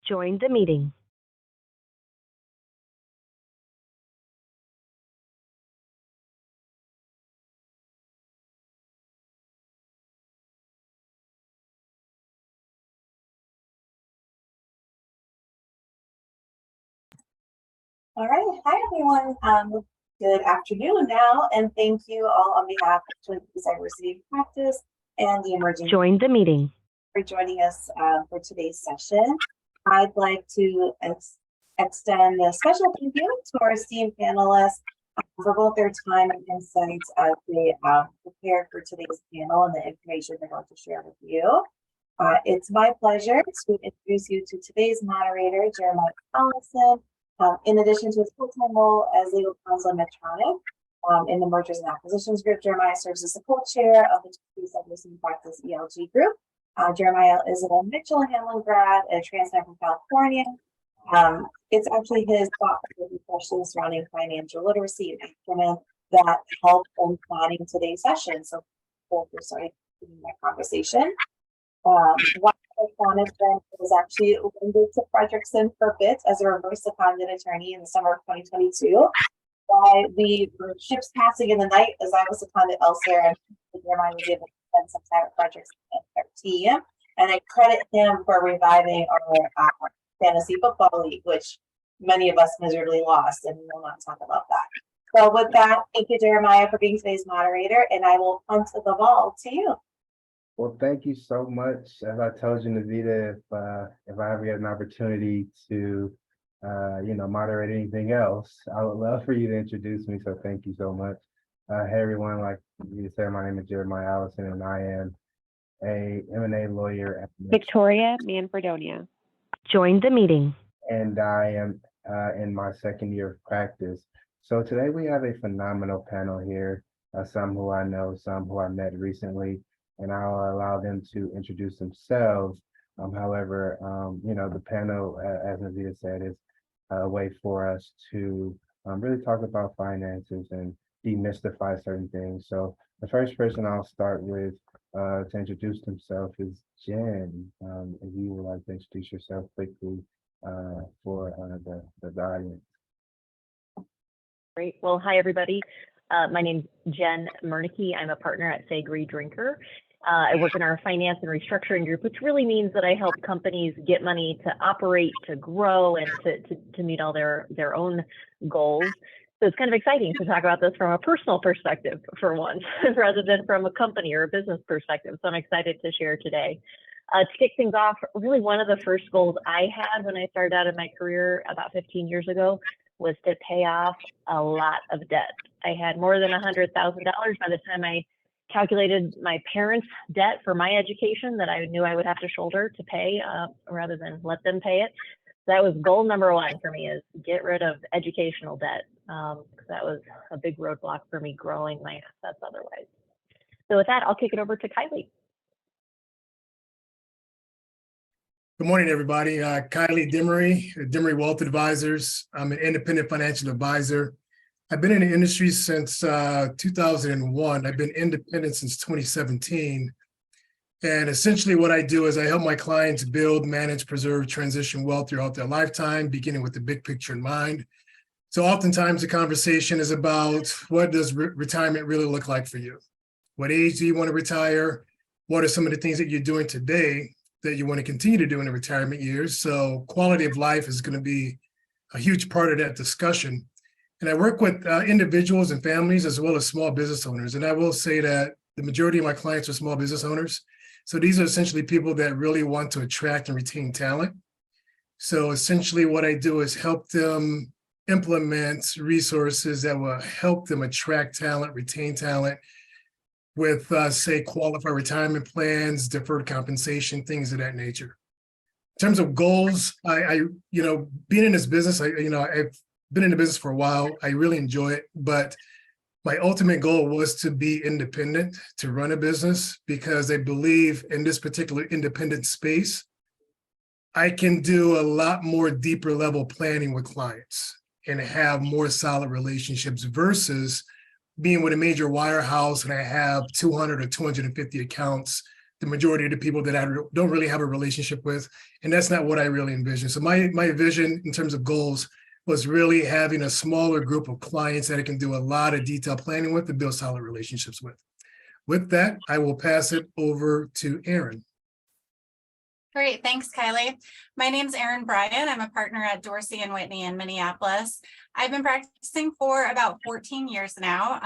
Join the meeting. All right, hi everyone. Good afternoon now, and thank you all on behalf of Twin Cities Diversity Practice and the Emerging Join the meeting for joining us for today's session. I'd like to extend a special thank you to our esteemed panelists for both their time and insights as they prepared for today's panel and the information they're going to share with you. It's my pleasure to introduce you to today's moderator, Jeremiah Allison. In addition to his full-time role as legal counsel at Medtronic in the Mergers and Acquisitions Group, Jeremiah serves as the co-chair of the TCDIP Practice ELG Group. Jeremiah is a Mitchell and Hamlin grad, a transplant from California. It's actually his thought-provoking questions surrounding financial literacy and acumen that help in planning today's session. So, for starting that conversation. One correspondence was actually limited to Frederickson for a bit as a reverse seconded attorney in the summer of 2022. While we were ships passing in the night as I was seconded elsewhere, and Jeremiah was able to spend some time at Frederickson at 13. And I credit him for reviving our fantasy football league, which many of us miserably lost, and we'll not talk about that. So with that, thank you, Jeremiah, for being today's moderator, and I will punt the ball to you. Well, thank you so much. As I told you, Navita, if I ever get an opportunity to, moderate anything else, I would love for you to introduce me. So thank you so much. Hey, everyone. Like you said, my name is Jeremiah Allison, and I am a M&A lawyer at Victoria Manfredonia. Join the meeting. And I am in my second year of practice. So today we have a phenomenal panel here. Some who I know, some who I met recently. And I'll allow them to introduce themselves. However, the panel, as Navita said, is a way for us to really talk about finances and demystify certain things. So the first person I'll start with to introduce themselves is Jen. If you would like to introduce yourself quickly for the audience. Great. Well, hi, everybody. My name's Jen Murneke. I'm a partner at Sagri Drinker. I work in our finance and restructuring group, which really means that I help companies get money to operate, to grow, and to meet all their own goals. So it's kind of exciting to talk about this from a personal perspective for once, rather than from a company or a business perspective. So I'm excited to share today. To kick things off, really one of the first goals I had when I started out in my career about 15 years ago was to pay off a lot of debt. I had more than $100,000 by the time I calculated my parents' debt for my education that I knew I would have to shoulder to pay rather than let them pay it. That was goal number one for me, is get rid of educational debt. That was a big roadblock for me growing my assets otherwise. So with that, I'll kick it over to Kylie. Good morning, everybody. Kylie Demery, Demery Wealth Advisors. I'm an independent financial advisor. I've been in the industry since 2001. I've been independent since 2017. And essentially what I do is I help my clients build, manage, preserve, transition wealth throughout their lifetime, beginning with the big picture in mind. So oftentimes the conversation is about, what does retirement really look like for you? What age do you want to retire? What are some of the things that you're doing today that you want to continue to do in the retirement years? So quality of life is going to be a huge part of that discussion. And I work with individuals and families as well as small business owners. And I will say that the majority of my clients are small business owners. So these are essentially people that really want to attract and retain talent. So essentially what I do is help them implement resources that will help them attract talent, retain talent with, say, qualified retirement plans, deferred compensation, things of that nature. In terms of goals, I being in this business, I've been in the business for a while. I really enjoy it, but my ultimate goal was to be independent, to run a business, because I believe in this particular independent space, I can do a lot more deeper level planning with clients and have more solid relationships versus being with a major wirehouse and I have 200 or 250 accounts, the majority of the people that I don't really have a relationship with. And that's not what I really envision. So my vision in terms of goals was really having a smaller group of clients that I can do a lot of detailed planning with to build solid relationships with. With that, I will pass it over to Erin. Great, thanks, Kylie. My name's Erin Bryan. I'm a partner at Dorsey and Whitney in Minneapolis. I've been practicing for about 14 years now.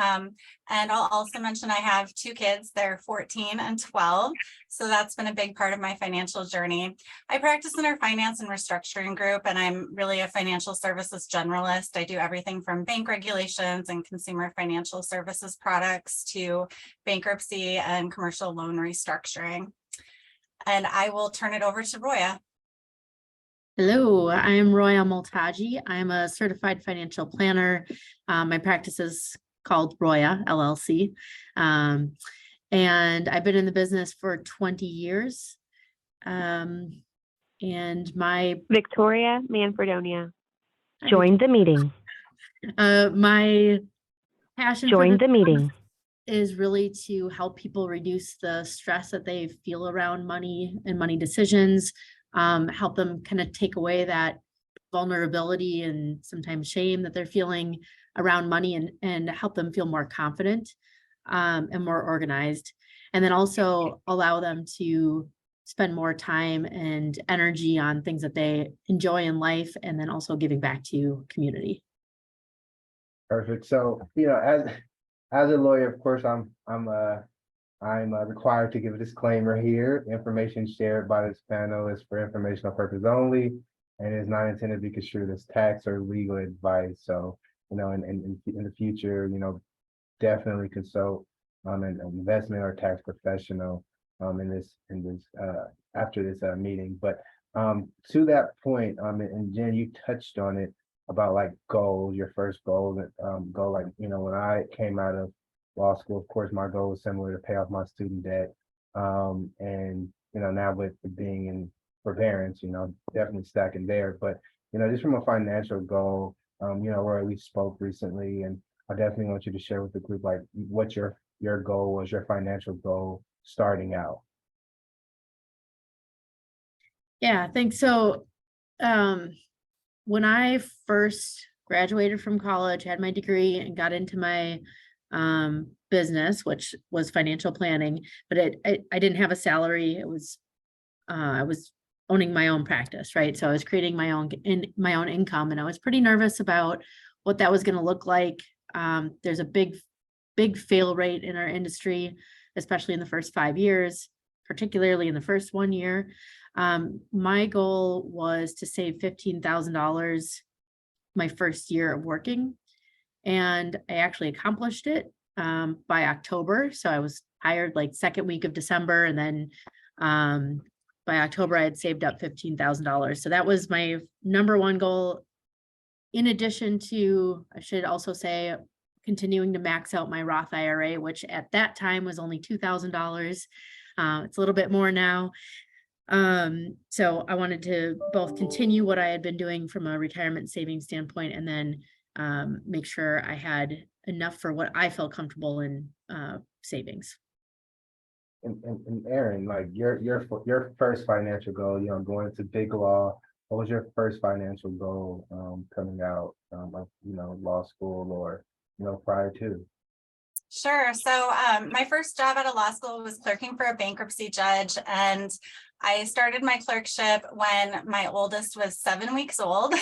And I'll also mention I have 2 kids. They're 14 and 12. So that's been a big part of my financial journey. I practice in our finance and restructuring group, and I'm really a financial services generalist. I do everything from bank regulations and consumer financial services products to bankruptcy and commercial loan restructuring. And I will turn it over to Roya. Hello, I'm Roya Multaji. I'm a certified financial planner. My practice is called Roya LLC. And I've been in the business for 20 years. And my Victoria Manfredonia. Join the meeting. my passion for Join this the meeting. is really to help people reduce the stress that they feel around money and money decisions, help them kind of take away that vulnerability and sometimes shame that they're feeling around money, and help them feel more confident and more organized. And then also allow them to spend more time and energy on things that they enjoy in life, and then also giving back to community. Perfect. So, as a lawyer, of course, I'm required to give a disclaimer here. Information shared by this panel is for informational purpose only and is not intended to be construed as tax or legal advice. So, in the future, definitely consult an investment or tax professional after this meeting. But to that point, and Jen, you touched on it about like goals, your first goal, when I came out of law school, of course, my goal was similar, to pay off my student debt. And now with being in forbearance, definitely stacking there. But just from a financial goal, where we spoke recently, and I definitely want you to share with the group like what your goal was, your financial goal starting out. Yeah, thanks. So when I first graduated from college, had my degree, and got into my business, which was financial planning, but I didn't have a salary. It was I was owning my own practice, right? So I was creating my own income, and I was pretty nervous about what that was going to look like. There's a big fail rate in our industry, especially in the first 5 years, particularly in the first 1 year. My goal was to save $15,000 my first year of working, and I actually accomplished it by October. So I was hired like second week of December, and then by October I had saved up $15,000. So that was my number one goal. In addition to, I should also say, continuing to max out my Roth IRA, which at that time was only $2,000. It's a little bit more now. So I wanted to both continue what I had been doing from a retirement savings standpoint, and then make sure I had enough for what I felt comfortable in savings. And Erin, like your first financial goal, going into big law, what was your first financial goal coming out of law school, or prior to? Sure. So my first job out of law school was clerking for a bankruptcy judge, and I started my clerkship when my oldest was 7 weeks old.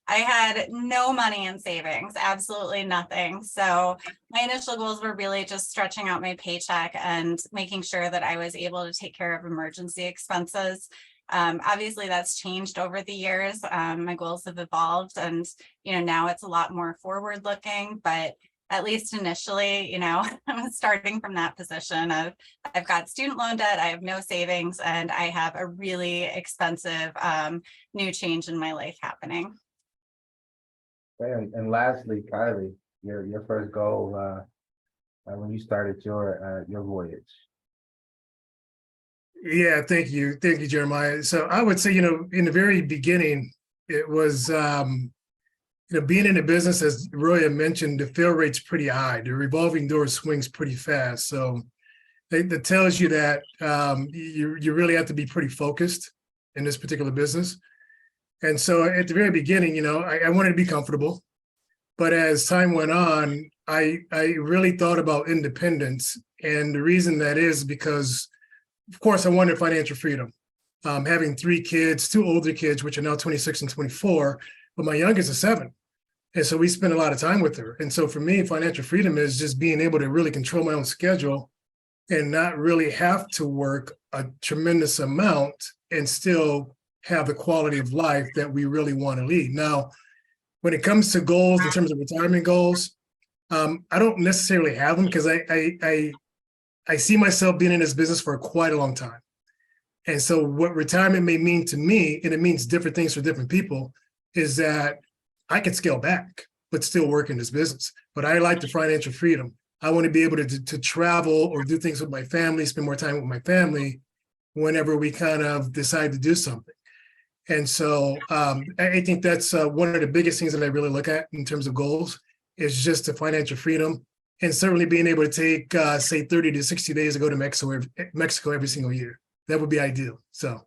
I had no money in savings, absolutely nothing. So my initial goals were really just stretching out my paycheck and making sure that I was able to take care of emergency expenses. Obviously that's changed over the years. My goals have evolved, and now it's a lot more forward looking, but at least initially, I'm starting from that position of I've got student loan debt, I have no savings, and I have a really expensive new change in my life happening. And lastly, Kylie, your first goal when you started your voyage. Yeah, thank you, Jeremiah. So I would say, in the very beginning, it was being in the business, as Roy had mentioned, the fail rate's pretty high. The revolving door swings pretty fast. So that tells you that you really have to be pretty focused in this particular business. And so at the very beginning, I wanted to be comfortable. But as time went on, I really thought about independence. And the reason that is because, of course, I wanted financial freedom. Having 3 kids, 2 older kids, which are now 26 and 24, but my youngest is 7. And so we spend a lot of time with her. And so for me, financial freedom is just being able to really control my own schedule and not really have to work a tremendous amount and still have the quality of life that we really want to lead. Now, when it comes to goals, in terms of retirement goals, I don't necessarily have them because I see myself being in this business for quite a long time. And so what retirement may mean to me, and it means different things for different people, is that I can scale back, but still work in this business. But I like the financial freedom. I want to be able to travel or do things with my family, spend more time with my family whenever we kind of decide to do something. And so I think that's one of the biggest things that I really look at in terms of goals is just the financial freedom, and certainly being able to take, say, 30 to 60 days to go to Mexico every single year. That would be ideal. So.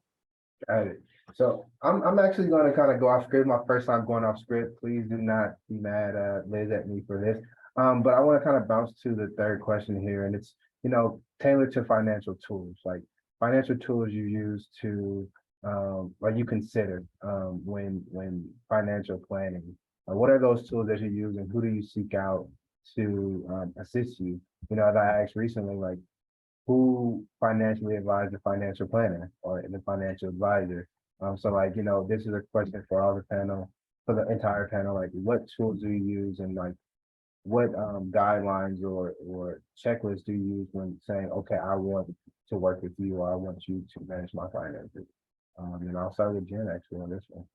Got it. So I'm actually going to kind of go off script. My first time going off script. Please do not be mad, Liz, at me for this. But I want to kind of bounce to the third question here, and it's tailored to financial tools, like financial tools you use to like you consider when financial planning. What are those tools that you use, and who do you seek out to assist you? As I asked recently, like who financially advised the financial planner or the financial advisor? So like, this is a question for all the panel, for the entire panel, like what tools do you use, and like what guidelines or checklists do you use when saying, okay, I want to work with you, or I want you to manage my finances? And I'll start with Jen actually on this one.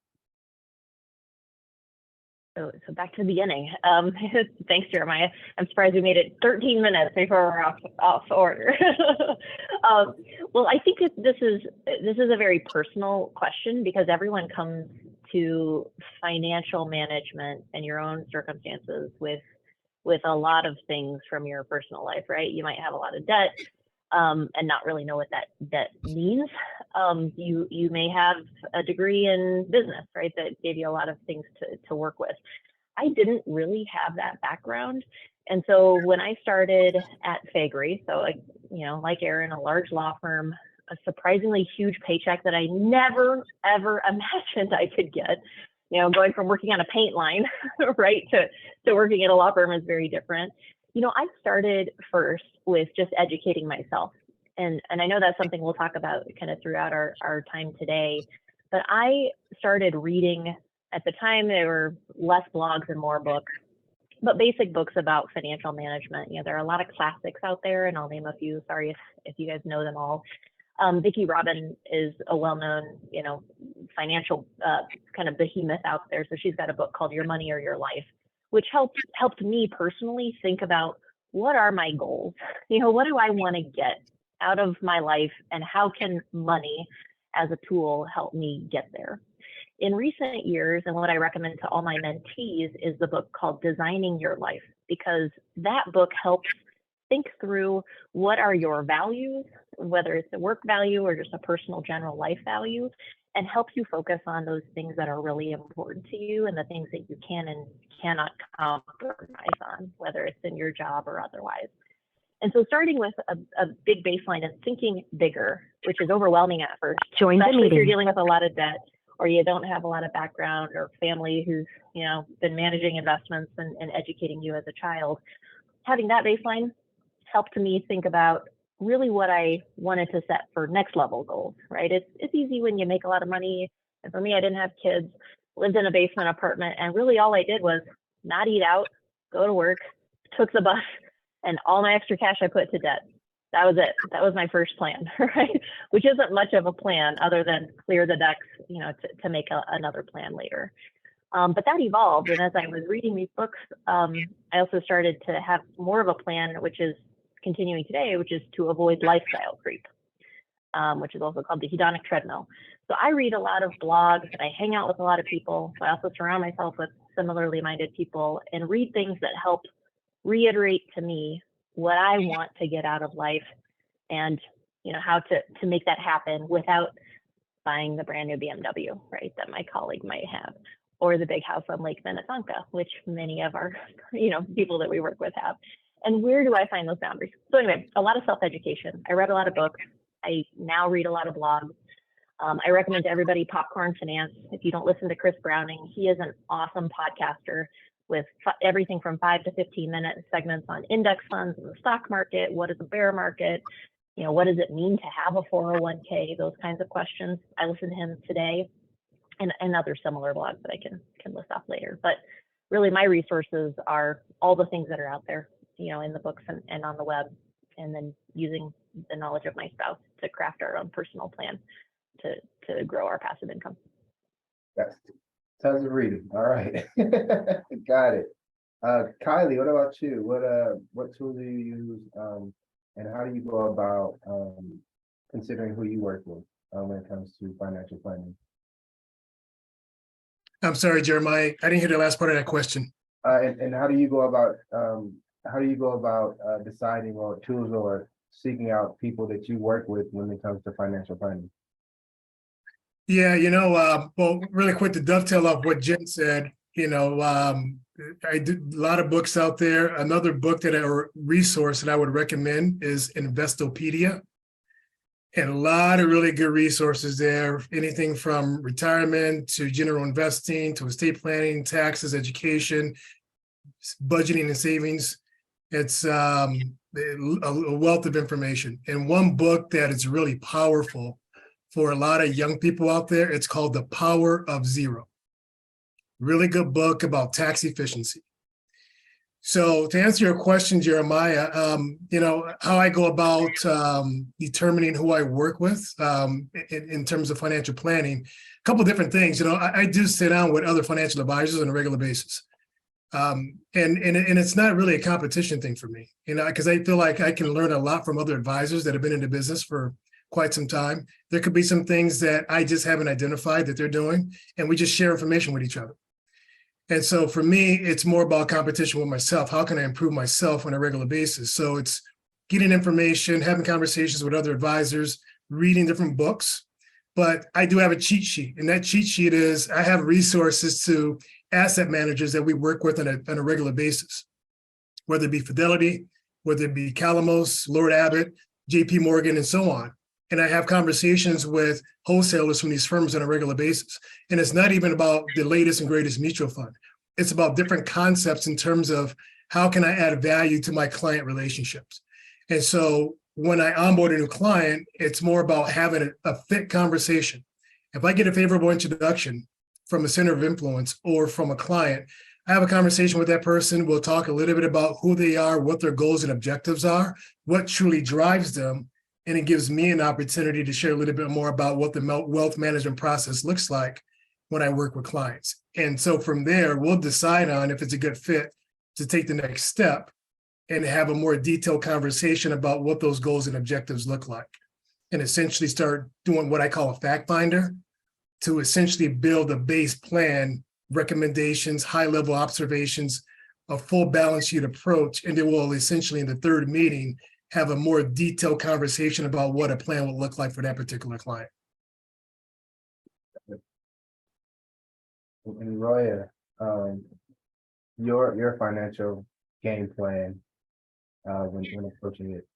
So back to the beginning. Thanks, Jeremiah. I'm surprised we made it 13 minutes before we're off order. Well, I think this is a very personal question because everyone comes to financial management and your own circumstances with a lot of things from your personal life, right? You might have a lot of debt and not really know what that debt means. You may have a degree in business, right? That gave you a lot of things to work with. I didn't really have that background. And so when I started at Faegre, so like Aaron, a large law firm, a surprisingly huge paycheck that I never, ever imagined I could get, going from working on a paint line, right, to working at a law firm is very different. I started first with just educating myself. And I know that's something we'll talk about kind of throughout our time today. But I started reading, at the time, there were less blogs and more books, but basic books about financial management. There are a lot of classics out there, and I'll name a few. Sorry if you guys know them all. Vicki Robin is a well-known, financial kind of behemoth out there. So she's got a book called Your Money or Your Life, which helped me personally think about what are my goals? What do I want to get out of my life, and how can money as a tool help me get there? In recent years, and what I recommend to all my mentees is the book called Designing Your Life, because that book helps think through what are your values, whether it's a work value or just a personal general life value, and helps you focus on those things that are really important to you and the things that you can and cannot compromise on, whether it's in your job or otherwise. And so starting with a big baseline and thinking bigger, which is overwhelming at first, Join the especially if you're meeting. dealing with a lot of debt, or you don't have a lot of background or family who's been managing investments and educating you as a child. Having that baseline helped me think about really what I wanted to set for next level goals, right? It's easy when you make a lot of money. And for me, I didn't have kids, lived in a basement apartment, and really all I did was not eat out, go to work, took the bus, and all my extra cash I put to debt. That was it. That was my first plan, right? Which isn't much of a plan other than clear the decks, to make another plan later. But that evolved. And as I was reading these books, I also started to have more of a plan, which is continuing today, which is to avoid lifestyle creep, which is also called the hedonic treadmill. So I read a lot of blogs and I hang out with a lot of people. So I also surround myself with similarly minded people and read things that help reiterate to me what I want to get out of life, and how to make that happen without buying the brand new BMW, right, that my colleague might have, or the big house on Lake Minnetonka, which many of our people that we work with have. And where do I find those boundaries? So anyway, a lot of self-education. I read a lot of books. I now read a lot of blogs. I recommend to everybody Popcorn Finance. If you don't listen to Chris Browning, he is an awesome podcaster with everything from 5 to 15-minute segments on index funds and the stock market. What is a bear market? What does it mean to have a 401k? Those kinds of questions. I listened to him today, and other similar blogs that I can list off later. But really, my resources are all the things that are out there, in the books and on the web, and then using the knowledge of my spouse to craft our own personal plan to grow our passive income. That's tons of reading. All right. Got it. Kylie, what about you? What tools do you use? And how do you go about considering who you work with when it comes to financial planning? I'm sorry, Jeremiah, I didn't hear the last part of that question. And how do you go about deciding or tools or seeking out people that you work with when it comes to financial planning? Yeah, well, really quick to dovetail off what Jen said, I did a lot of books out there. Another book or resource that I would recommend is Investopedia. And a lot of really good resources there, anything from retirement to general investing to estate planning, taxes, education, budgeting and savings. It's a wealth of information. And one book that is really powerful for a lot of young people out there, it's called The Power of Zero. Really good book about tax efficiency. So to answer your question, Jeremiah, how I go about determining who I work with in terms of financial planning, a couple of different things. I do sit down with other financial advisors on a regular basis. And it's not really a competition thing for me, because I feel like I can learn a lot from other advisors that have been in the business for quite some time. There could be some things that I just haven't identified that they're doing, and we just share information with each other. And so for me, it's more about competition with myself. How can I improve myself on a regular basis? So it's getting information, having conversations with other advisors, reading different books. But I do have a cheat sheet, and that cheat sheet is I have resources to asset managers that we work with on a regular basis, whether it be Fidelity, whether it be Calamos, Lord Abbett, JP Morgan, and so on. And I have conversations with wholesalers from these firms on a regular basis. And it's not even about the latest and greatest mutual fund. It's about different concepts in terms of how can I add value to my client relationships. And so when I onboard a new client, it's more about having a fit conversation. If I get a favorable introduction from a center of influence or from a client, I have a conversation with that person. We'll talk a little bit about who they are, what their goals and objectives are, what truly drives them. And it gives me an opportunity to share a little bit more about what the wealth management process looks like when I work with clients. And so from there, we'll decide on if it's a good fit to take the next step and have a more detailed conversation about what those goals and objectives look like. And essentially start doing what I call a fact finder to essentially build a base plan, recommendations, high-level observations, a full balance sheet approach. And then we'll essentially in the third meeting have a more detailed conversation about what a plan will look like for that particular client. And Roya, your financial game plan when approaching it.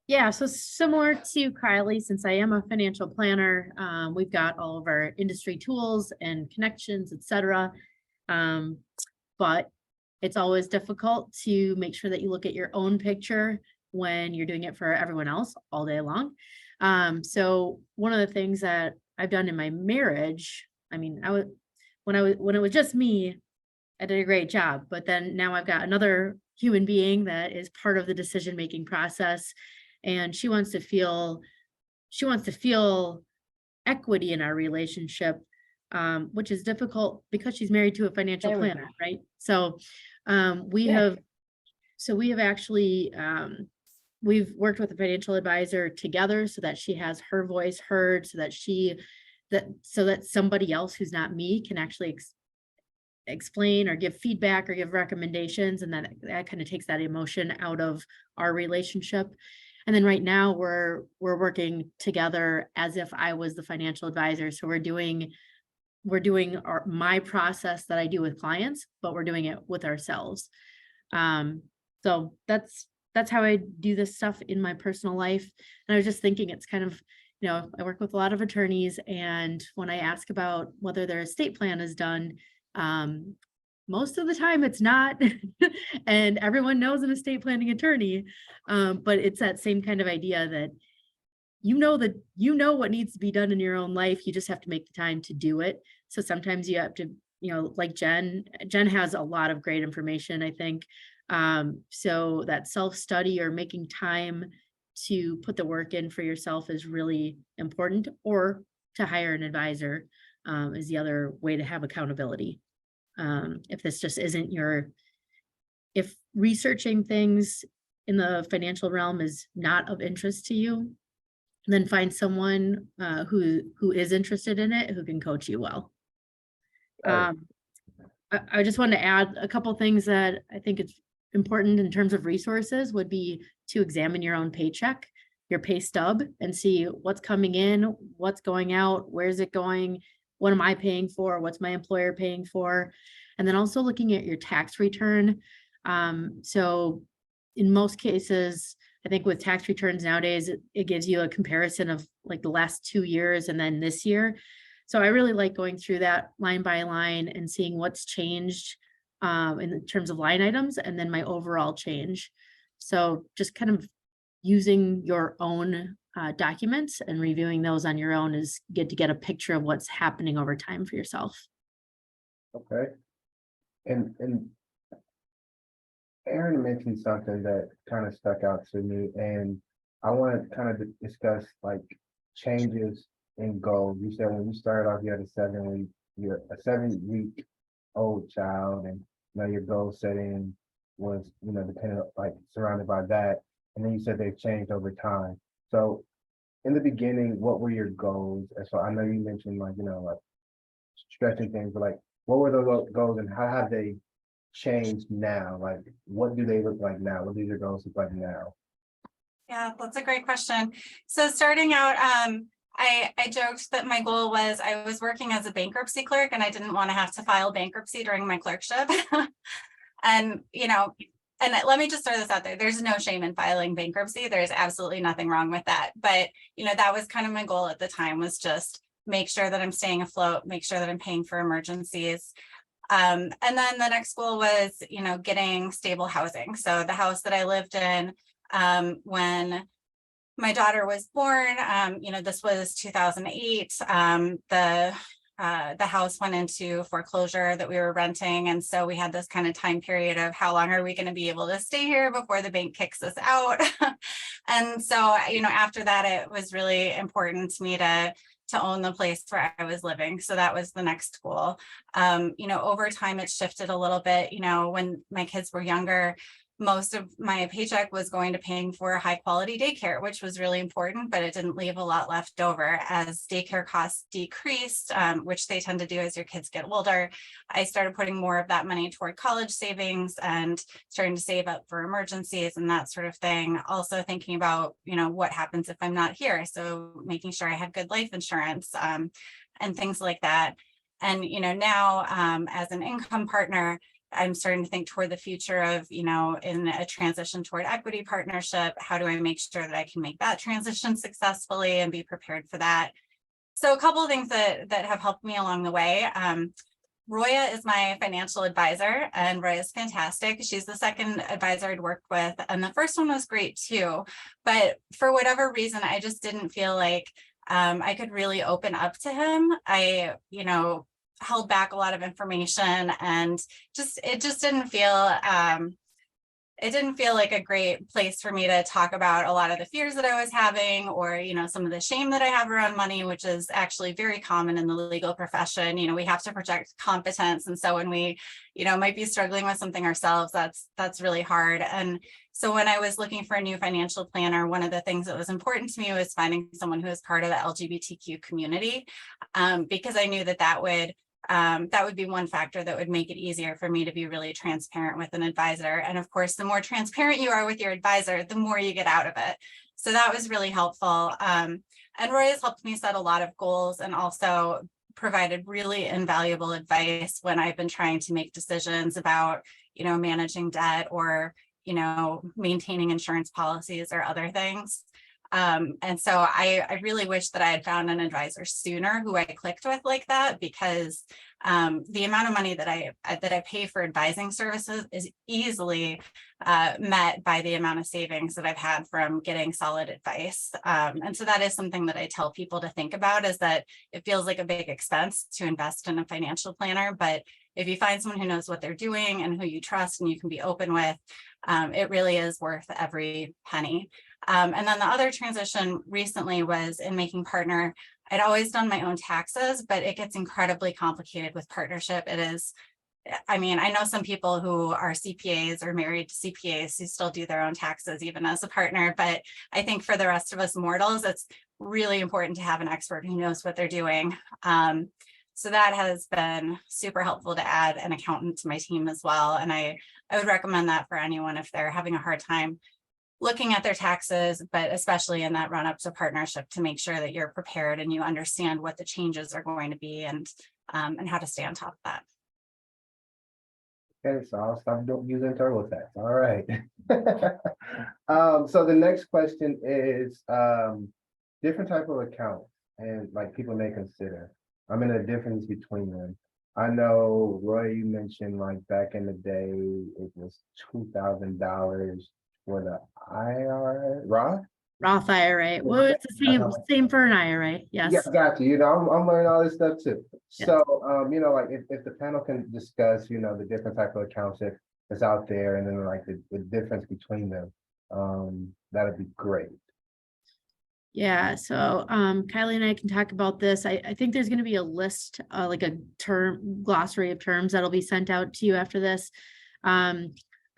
Yeah, so similar to Kylie, since I am a financial planner, we've got all of our industry tools and connections, et cetera. But it's always difficult to make sure that you look at your own picture when you're doing it for everyone else all day long. So one of the things that I've done in my marriage, when it was just me, I did a great job, but then now I've got another human being that is part of the decision-making process, and she wants to feel equity in our relationship, which is difficult because she's married to a financial planner, right? So we've worked with a financial advisor together so that she has her voice heard, so that somebody else who's not me can actually explain or give feedback or give recommendations, and that kind of takes that emotion out of our relationship. And then right now we're working together as if I was the financial advisor. So we're doing my process that I do with clients, but we're doing it with ourselves. So that's how I do this stuff in my personal life. And I was just thinking, it's kind of, I work with a lot of attorneys, and when I ask about whether their estate plan is done, most of the time it's not. And everyone knows an estate planning attorney. But it's that same kind of idea that you know what needs to be done in your own life. You just have to make the time to do it. So sometimes you have to, like Jen has a lot of great information, I think. So that self-study or making time to put the work in for yourself is really important, or to hire an advisor is the other way to have accountability. If this just isn't if researching things in the financial realm is not of interest to you, then find someone who is interested in it, who can coach you well. I just wanted to add a couple things that I think it's important in terms of resources would be to examine your own paycheck, your pay stub, and see what's coming in, what's going out, where's it going, what am I paying for, what's my employer paying for, and then also looking at your tax return. So in most cases, I think with tax returns nowadays, it gives you a comparison of like the last 2 years and then this year. So I really like going through that line by line and seeing what's changed in terms of line items, and then my overall change. So just kind of using your own documents and reviewing those on your own is good to get a picture of what's happening over time for yourself. Okay. And Aaron mentioned something that kind of stuck out to me, and I want to kind of discuss like changes in goals. You said when you started off, you had you're a 7-week old child, and your goal setting was, dependent, like surrounded by that. And then you said they've changed over time. So in the beginning, what were your goals? And so I know you mentioned like stretching things, but like what were those goals and how have they changed now? Like what do they look like now? What do your goals look like now? Yeah, that's a great question. So starting out, I joked that my goal was I was working as a bankruptcy clerk and I didn't want to have to file bankruptcy during my clerkship. And let me just throw this out there. There's no shame in filing bankruptcy. There's absolutely nothing wrong with that. But, that was kind of my goal at the time, was just make sure that I'm staying afloat, make sure that I'm paying for emergencies. And then the next goal was, getting stable housing. So the house that I lived in when my daughter was born, this was 2008. The house went into foreclosure that we were renting. And so we had this kind of time period of how long are we going to be able to stay here before the bank kicks us out? And so, after that, it was really important to me to own the place where I was living. So that was the next goal. Over time, it shifted a little bit. When my kids were younger, most of my paycheck was going to paying for high quality daycare, which was really important, but it didn't leave a lot left over. As daycare costs decreased, which they tend to do as your kids get older, I started putting more of that money toward college savings and starting to save up for emergencies and that sort of thing. Also thinking about, what happens if I'm not here. So making sure I had good life insurance and things like that. And, now as an income partner, I'm starting to think toward the future of, in a transition toward equity partnership, how do I make sure that I can make that transition successfully and be prepared for that? So a couple of things that have helped me along the way. Roya is my financial advisor, and Roya is fantastic. She's the second advisor I'd worked with, and the first one was great too. But for whatever reason, I just didn't feel like I could really open up to him. I, held back a lot of information, and it just didn't feel like a great place for me to talk about a lot of the fears that I was having, or some of the shame that I have around money, which is actually very common in the legal profession. We have to project competence, and so when we might be struggling with something ourselves, that's really hard. And so when I was looking for a new financial planner, one of the things that was important to me was finding someone who is part of the LGBTQ community, because I knew that would that would be one factor that would make it easier for me to be really transparent with an advisor. And of course, the more transparent you are with your advisor, the more you get out of it. So that was really helpful. And Roy has helped me set a lot of goals and also provided really invaluable advice when I've been trying to make decisions about, managing debt or, maintaining insurance policies or other things. And so I really wish that I had found an advisor sooner who I clicked with like that, because the amount of money that I pay for advising services is easily met by the amount of savings that I've had from getting solid advice. And so that is something that I tell people to think about, is that it feels like a big expense to invest in a financial planner, but if you find someone who knows what they're doing and who you trust and you can be open with, it really is worth every penny. And then the other transition recently was in making partner. I'd always done my own taxes, but it gets incredibly complicated with partnership. It is, I know some people who are CPAs or married to CPAs who still do their own taxes, even as a partner. But I think for the rest of us mortals, it's really important to have an expert who knows what they're doing. So that has been super helpful to add an accountant to my team as well. And I would recommend that for anyone if they're having a hard time looking at their taxes, but especially in that run up to partnership, to make sure that you're prepared and you understand what the changes are going to be and how to stay on top of that. Okay, so I'll stop using TurboTax. All right. So the next question is different type of accounts and like people may consider. The difference between them. I know, Roy, you mentioned like back in the day, it was $2,000 for the IRA, Roth IRA. Well, it's the same for an IRA. Yes. Yeah, got you. I'm learning all this stuff too. Yeah. So, like if the panel can discuss, the different type of accounts that's out there, and then like the difference between them, that'd be great. Yeah, so Kylie and I can talk about this. I think there's going to be a list, like a glossary of terms that'll be sent out to you after this. I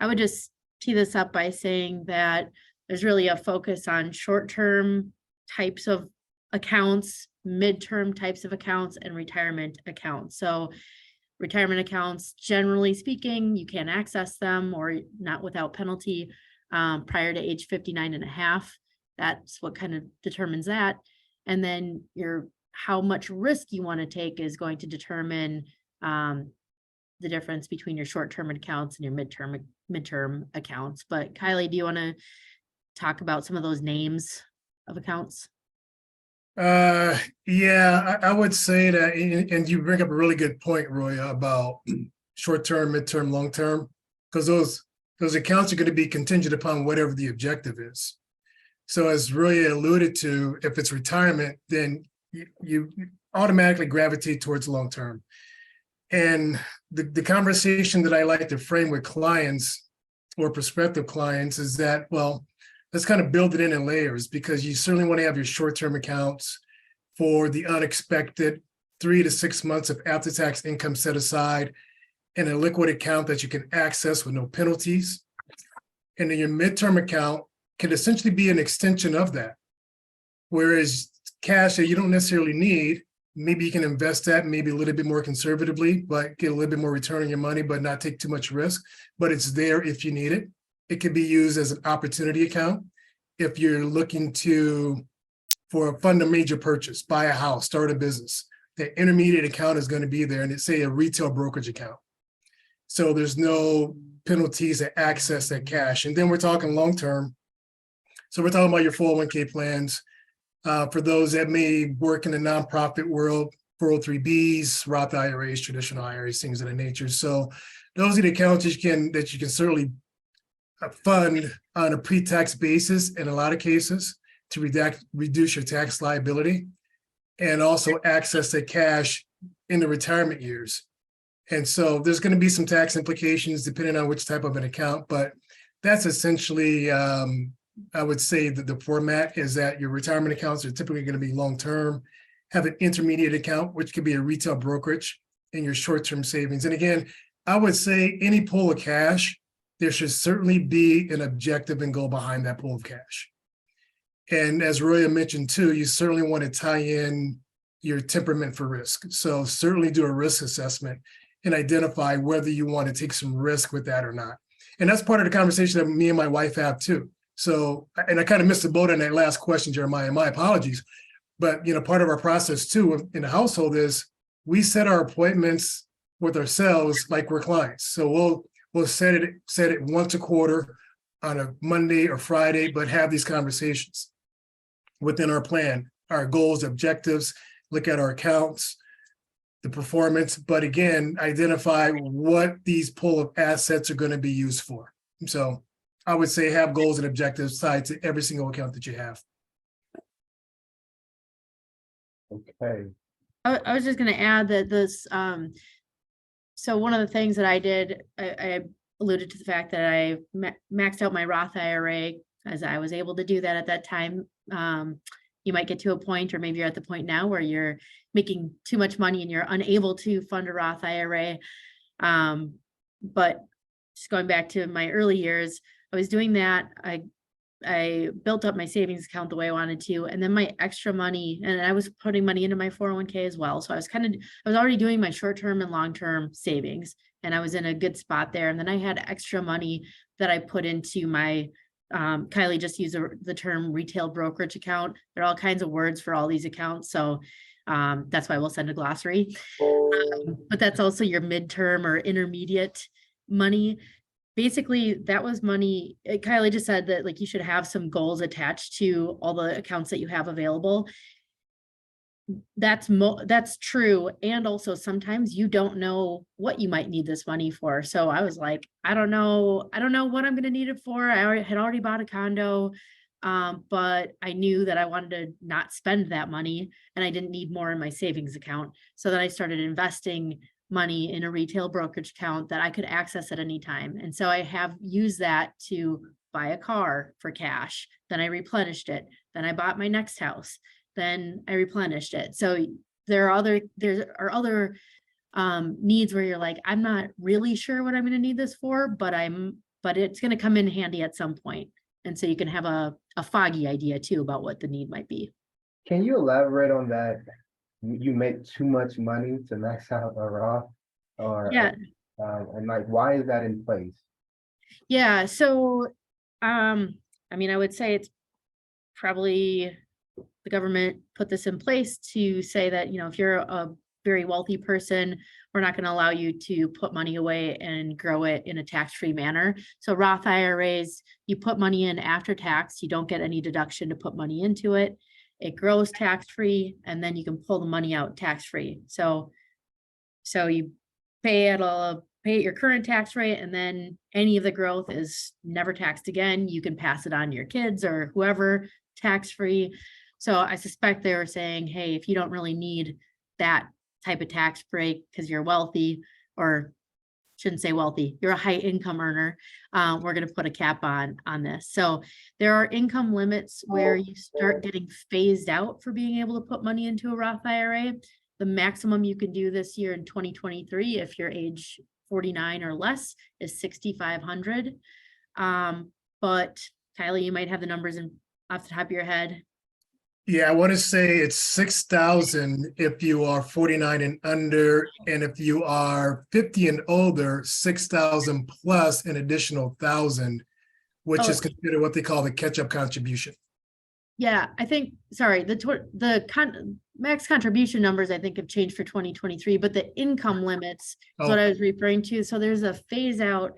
would just tee this up by saying that there's really a focus on short-term types of accounts, midterm types of accounts, and retirement accounts. So retirement accounts, generally speaking, you can access them or not without penalty prior to age 59 and a half. That's what kind of determines that. And then how much risk you want to take is going to determine the difference between your short-term accounts and your midterm accounts. But Kylie, do you want to talk about some of those names of accounts? Yeah, I would say that, and you bring up a really good point, Roy, about short-term, midterm, long-term, because those accounts are going to be contingent upon whatever the objective is. So as Roy alluded to, if it's retirement, then you automatically gravitate towards long-term. And the conversation that I like to frame with clients or prospective clients is that, well, let's kind of build it in layers, because you certainly want to have your short-term accounts for the unexpected 3 to 6 months of after-tax income set aside, and a liquid account that you can access with no penalties. And then your midterm account can essentially be an extension of that. Whereas cash that you don't necessarily need, maybe you can invest that maybe a little bit more conservatively, but get a little bit more return on your money, but not take too much risk. But it's there if you need it. It can be used as an opportunity account if you're looking for a fund a major purchase, buy a house, start a business. The intermediate account is going to be there, and it's, say, a retail brokerage account. So there's no penalties to access that cash. And then we're talking long-term. So we're talking about your 401k plans. For those that may work in the nonprofit world, 403Bs, Roth IRAs, traditional IRAs, things of that nature. So those are the accounts that you can certainly fund on a pre-tax basis in a lot of cases to reduce your tax liability, and also access the cash in the retirement years. And so there's going to be some tax implications depending on which type of an account, but that's essentially, I would say that the format is that your retirement accounts are typically going to be long-term, have an intermediate account, which could be a retail brokerage, and your short-term savings. And again, I would say any pool of cash, there should certainly be an objective and goal behind that pool of cash. And as Roya mentioned too, you certainly want to tie in your temperament for risk. So certainly do a risk assessment and identify whether you want to take some risk with that or not. And that's part of the conversation that me and my wife have too. So, and I kind of missed the boat on that last question, Jeremiah, my apologies. But, part of our process too in the household is we set our appointments with ourselves like we're clients. So we'll set it once a quarter on a Monday or Friday, but have these conversations within our plan, our goals, objectives, look at our accounts, the performance, but again, identify what these pool of assets are going to be used for. So I would say have goals and objectives tied to every single account that you have. Okay. I was just gonna add that this, so one of the things that I did, I alluded to the fact that I maxed out my Roth IRA, as I was able to do that at that time. You might get to a point, or maybe you're at the point now where you're making too much money and you're unable to fund a Roth IRA. But just going back to my early years, I was doing that. I built up my savings account the way I wanted to, and then my extra money, and I was putting money into my 401k as well. So I was already doing my short-term and long-term savings, and I was in a good spot there. And then I had extra money that I put into my, Kylie just used the term retail brokerage account. There are all kinds of words for all these accounts. So that's why we'll send a glossary. But that's also your midterm or intermediate money. Basically, that was money. Kylie just said that like you should have some goals attached to all the accounts that you have available. That's true. And also sometimes you don't know what you might need this money for. So I was like, I don't know what I'm going to need it for. I had already bought a condo, but I knew that I wanted to not spend that money and I didn't need more in my savings account. So then I started investing money in a retail brokerage account that I could access at any time. And so I have used that to buy a car for cash. Then I replenished it. Then I bought my next house. Then I replenished it. So there are other needs where you're like, I'm not really sure what I'm going to need this for, but it's going to come in handy at some point. And so you can have a foggy idea too about what the need might be. Can you elaborate on that? You make too much money to max out a Roth, or Yeah. And like, why is that in place? Yeah. So, I would say it's probably the government put this in place to say that, if you're a very wealthy person, we're not going to allow you to put money away and grow it in a tax-free manner. So Roth IRAs, you put money in after tax, you don't get any deduction to put money into it. It grows tax-free, and then you can pull the money out tax-free. So you pay at your current tax rate, and then any of the growth is never taxed again. You can pass it on to your kids or whoever, tax-free. So I suspect they were saying, hey, if you don't really need that type of tax break because you're wealthy, or shouldn't say wealthy, you're a high income earner, we're going to put a cap on this. So there are income limits where you start getting phased out for being able to put money into a Roth IRA. The maximum you can do this year in 2023, if you're age 49 or less, is $6,500. But Kylie, you might have the numbers off the top of your head. Yeah, I want to say it's 6,000 if you are 49 and under, and if you are 50 and older, 6,000 plus an additional 1,000, which is considered what they call the catch-up contribution. Yeah, I think, sorry, max contribution numbers I think have changed for 2023, but the income limits is what I was referring to. So there's a phase out,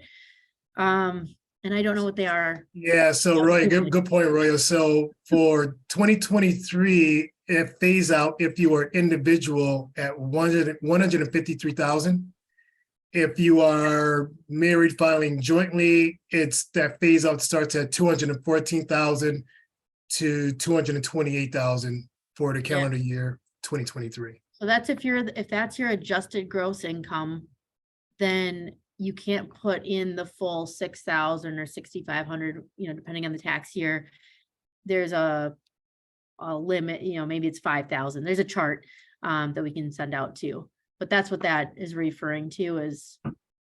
and I don't know what they are. Yeah, so Roy, good point, Roy. So for 2023, it phase out if you are individual at 153,000. If you are married filing jointly, it's that phase out starts at 214,000 to 228,000 for the calendar year 2023. So that's if that's your adjusted gross income, then you can't put in the full 6,000 or 6,500, depending on the tax year. There's a limit, maybe it's 5,000. There's a chart that we can send out to, but that's what that is referring to, is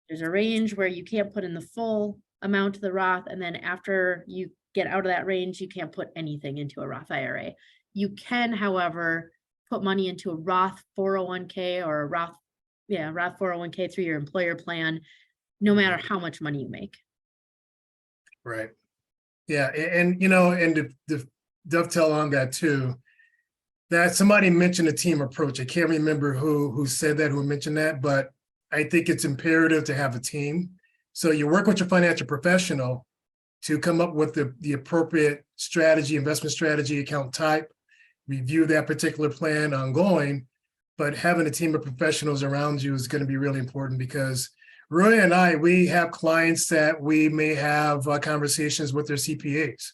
there's a range where you can't put in the full amount to the Roth. And then after you get out of that range, you can't put anything into a Roth IRA. You can, however, put money into a Roth 401k or a Roth 401k through your employer plan, no matter how much money you make. Right. Yeah, and you know, and the dovetail on that too, that somebody mentioned a team approach. I can't remember who said that, who mentioned that, but I think it's imperative to have a team. So you work with your financial professional to come up with the appropriate strategy, investment strategy, account type, review that particular plan ongoing, but having a team of professionals around you is going to be really important, because Roy and I, we have clients that we may have conversations with their CPAs,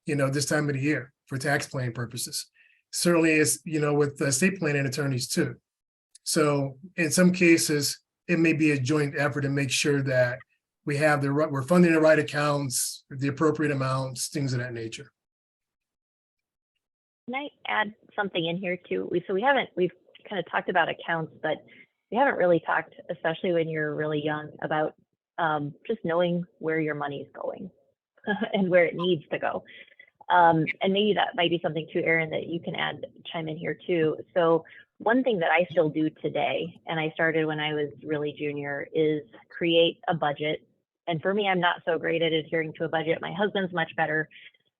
you know, this time of the year for tax planning purposes. Certainly is, you know, with estate planning attorneys too. So in some cases, it may be a joint effort to make sure that we have we're funding the right accounts, the appropriate amounts, things of that nature. Can I add something in here too? We've kind of talked about accounts, but we haven't really talked, especially when you're really young, about just knowing where your money is going and where it needs to go. And maybe that might be something too, Erin, that you can chime in here too. So one thing that I still do today, and I started when I was really junior, is create a budget. And for me, I'm not so great at adhering to a budget. My husband's much better.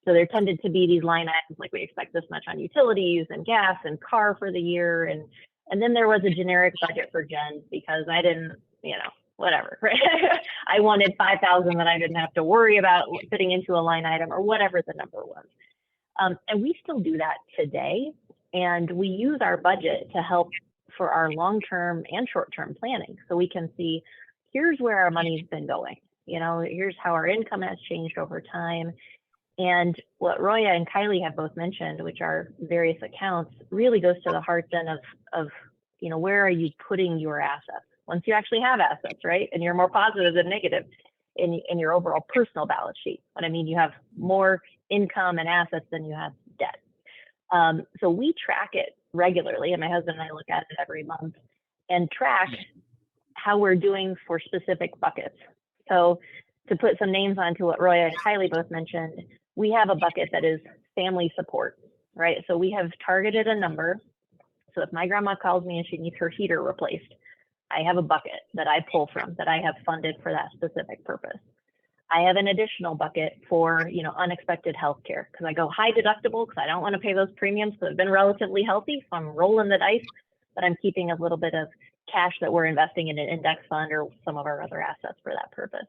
So there tended to be these line items, like we expect this much on utilities and gas and car for the year. And then there was a generic budget for Jen, because I didn't, you know, whatever, right? I wanted 5,000 that I didn't have to worry about fitting into a line item or whatever the number was. And we still do that today. And we use our budget to help for our long-term and short-term planning. So we can see, here's where our money's been going. You know, here's how our income has changed over time. And what Roya and Kylie have both mentioned, which are various accounts, really goes to the heart then of you know, where are you putting your assets? Once you actually have assets, right? And you're more positive than negative in your overall personal balance sheet. But I mean, you have more income and assets than you have debt. So we track it regularly, and my husband and I look at it every month and track how we're doing for specific buckets. So to put some names onto what Roya and Kylie both mentioned, we have a bucket that is family support, right? So we have targeted a number. So if my grandma calls me and she needs her heater replaced, I have a bucket that I pull from that I have funded for that specific purpose. I have an additional bucket for, you know, unexpected healthcare, because I go high deductible because I don't want to pay those premiums that have been relatively healthy. So I'm rolling the dice, but I'm keeping a little bit of cash that we're investing in an index fund or some of our other assets for that purpose.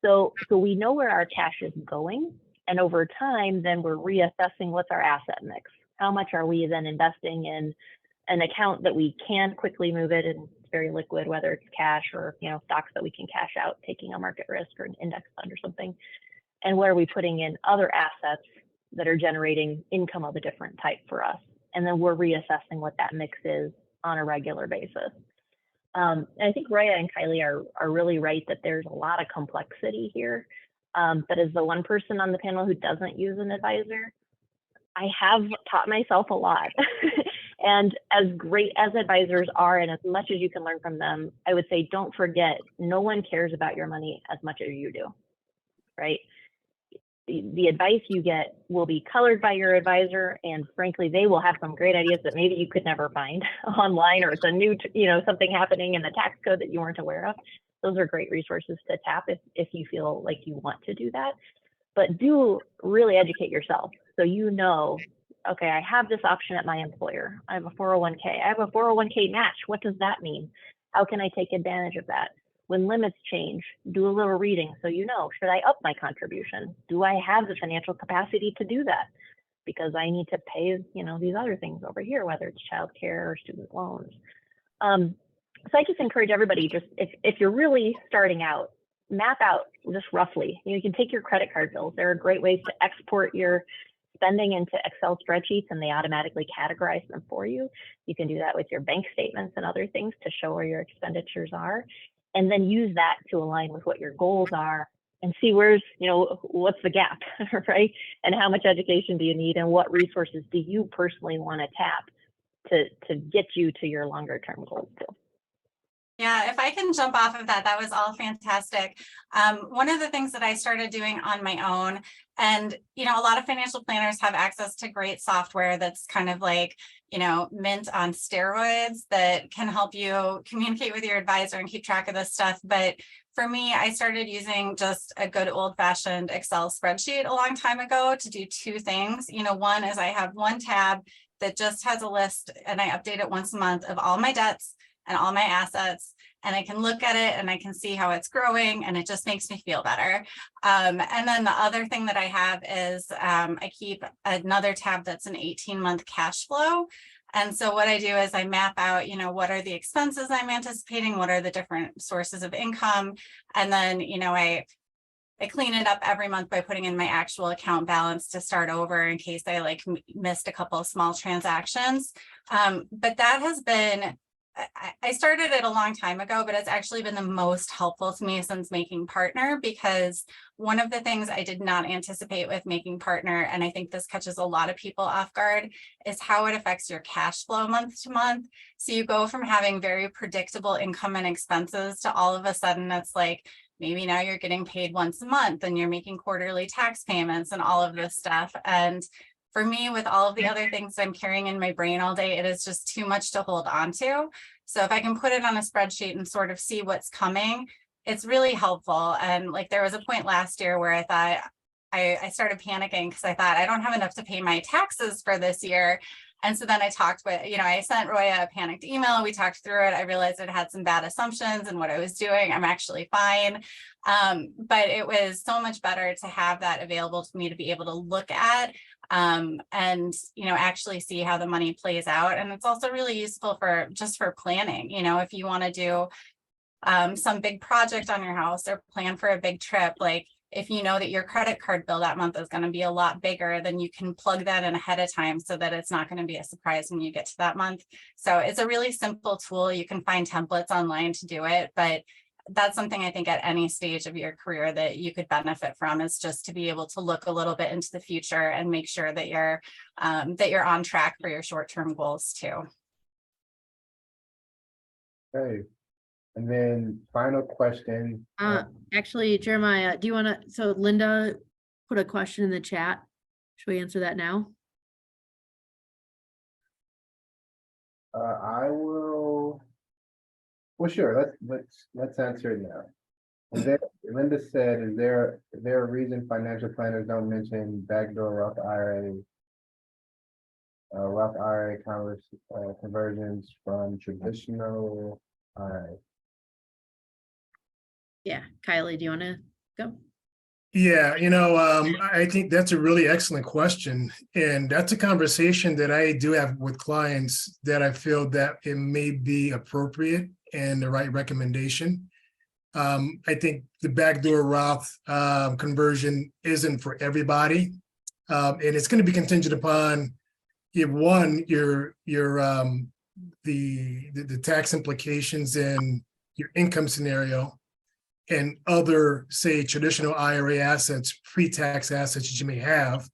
So we know where our cash is going. And over time, then we're reassessing what's our asset mix. How much are we then investing in an account that we can quickly move it and it's very liquid, whether it's cash or, you know, stocks that we can cash out, taking a market risk or an index fund or something. And where are we putting in other assets that are generating income of a different type for us? And then we're reassessing what that mix is on a regular basis. And I think Raya and Kylie are really right that there's a lot of complexity here. But as the one person on the panel who doesn't use an advisor, I have taught myself a lot. And as great as advisors are, and as much as you can learn from them, I would say, don't forget, no one cares about your money as much as you do, right? The advice you get will be colored by your advisor, and frankly, they will have some great ideas that maybe you could never find online, or it's a new, you know, something happening in the tax code that you weren't aware of. Those are great resources to tap if you feel like you want to do that. But do really educate yourself, so you know, okay, I have this option at my employer. I have a 401k. I have a 401k match. What does that mean? How can I take advantage of that? When limits change, do a little reading so you know, should I up my contribution? Do I have the financial capacity to do that? Because I need to pay, you know, these other things over here, whether it's childcare or student loans. So I just encourage everybody, just if you're really starting out, map out just roughly. You can take your credit card bills. There are great ways to export your spending into Excel spreadsheets, and they automatically categorize them for you. You can do that with your bank statements and other things to show where your expenditures are, and then use that to align with what your goals are and see where's, you know, what's the gap, right? And how much education do you need, and what resources do you personally want to tap to get you to your longer term goals too. Yeah, if I can jump off of that, that was all fantastic. One of the things that I started doing on my own, and a lot of financial planners have access to great software that's kind of like, Mint on steroids that can help you communicate with your advisor and keep track of this stuff. But for me, I started using just a good old-fashioned Excel spreadsheet a long time ago to do two things. One is I have one tab that just has a list, and I update it once a month, of all my debts and all my assets, and I can look at it and I can see how it's growing, and it just makes me feel better. And then the other thing that I have is I keep another tab that's an 18-month cash flow. And so what I do is I map out, what are the expenses I'm anticipating, what are the different sources of income, and then, I clean it up every month by putting in my actual account balance to start over in case I missed a couple of small transactions. But that has been, I started it a long time ago, but it's actually been the most helpful to me since making partner, because one of the things I did not anticipate with making partner, and I think this catches a lot of people off guard, is how it affects your cash flow month to month. So you go from having very predictable income and expenses to all of a sudden it's like, maybe now you're getting paid once a month and you're making quarterly tax payments and all of this stuff. And for me, with all of the other things I'm carrying in my brain all day, it is just too much to hold on to. So if I can put it on a spreadsheet and sort of see what's coming, it's really helpful. And there was a point last year where I thought I started panicking because I thought I don't have enough to pay my taxes for this year. And so then I talked with, I sent Roy a panicked email. We talked through it. I realized it had some bad assumptions and what I was doing. I'm actually fine. But it was so much better to have that available to me to be able to look at and, actually see how the money plays out. And it's also really useful for planning, if you want to do some big project on your house or plan for a big trip, if you know that your credit card bill that month is going to be a lot bigger, then you can plug that in ahead of time so that it's not going to be a surprise when you get to that month. So it's a really simple tool. You can find templates online to do it, but that's something I think at any stage of your career that you could benefit from, is just to be able to look a little bit into the future and make sure that you're on track for your short-term goals too. Okay. And then final question. Actually, Jeremiah, do you want to, so Linda put a question in the chat. Should we answer that now? I will. Well, sure. Let's answer it now. Linda said, is there a reason financial planners don't mention backdoor Roth IRA conversions from traditional IRA? Yeah, Kylie, do you want to go? Yeah, I think that's a really excellent question. And that's a conversation that I do have with clients that I feel that it may be appropriate and the right recommendation. I think the backdoor Roth conversion isn't for everybody. And it's going to be contingent upon the tax implications and your income scenario, and other, say, traditional IRA assets, pre-tax assets that you may have,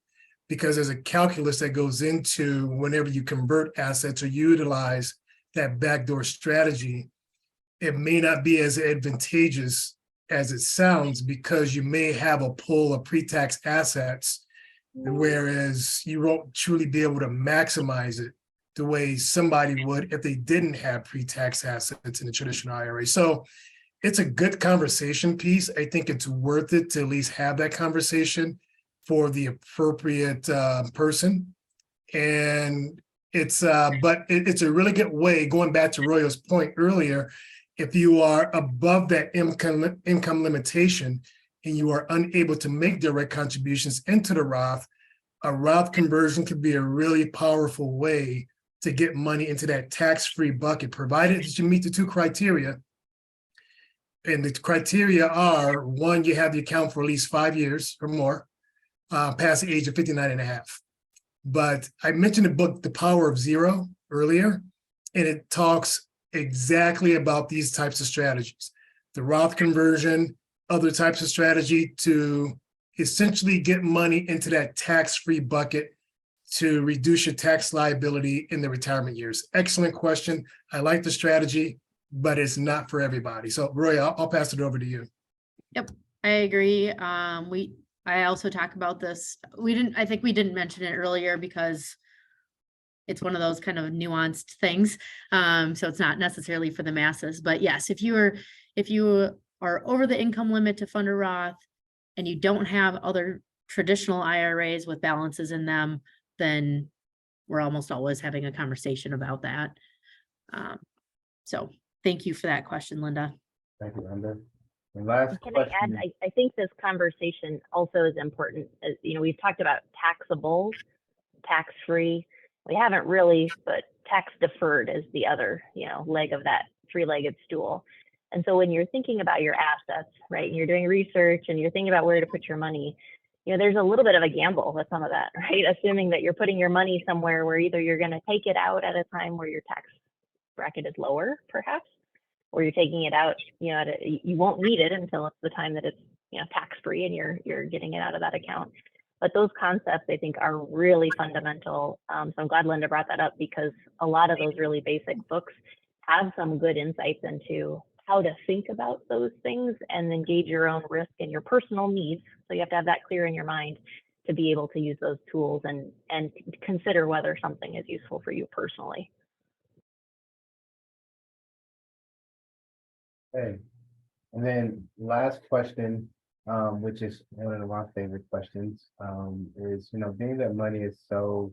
because there's a calculus that goes into whenever you convert assets or utilize that backdoor strategy. It may not be as advantageous as it sounds, because you may have a pool of pre-tax assets, whereas you won't truly be able to maximize it the way somebody would if they didn't have pre-tax assets in the traditional IRA. So it's a good conversation piece. I think it's worth it to at least have that conversation for the appropriate person. And it's but it's a really good way, going back to Royal's point earlier, if you are above that income limitation and you are unable to make direct contributions into the Roth, a Roth conversion could be a really powerful way to get money into that tax-free bucket, provided that you meet the two criteria. And the criteria are, one, you have the account for at least 5 years or more, past the age of 59 and a half. But I mentioned the book, The Power of Zero, earlier, and it talks exactly about these types of strategies. The Roth conversion, other types of strategy to essentially get money into that tax-free bucket to reduce your tax liability in the retirement years. Excellent question. I like the strategy. but it's not for everybody. So Roy, I'll pass it over to you. Yep, I agree. I also talk about this. I think we didn't mention it earlier because it's one of those kind of nuanced things. So it's not necessarily for the masses, but yes, if you are over the income limit to fund a Roth and you don't have other traditional IRAs with balances in them, then we're almost always having a conversation about that. So thank you for that question, Linda. Thank you, Linda. The last Can question. I add, I think this conversation also is important. We've talked about taxable, tax-free. We haven't really, but tax deferred is the other, leg of that three-legged stool. And so when you're thinking about your assets, right, and you're doing research and you're thinking about where to put your money, there's a little bit of a gamble with some of that, right? Assuming that you're putting your money somewhere where either you're going to take it out at a time where your tax bracket is lower, perhaps, or you're taking it out, you won't need it until it's the time that it's, tax-free and you're getting it out of that account. But those concepts, I think, are really fundamental. So I'm glad Linda brought that up, because a lot of those really basic books have some good insights into how to think about those things and then gauge your own risk and your personal needs. So you have to have that clear in your mind to be able to use those tools and consider whether something is useful for you personally. Okay. And then last question, which is one of my favorite questions, is, being that money is so,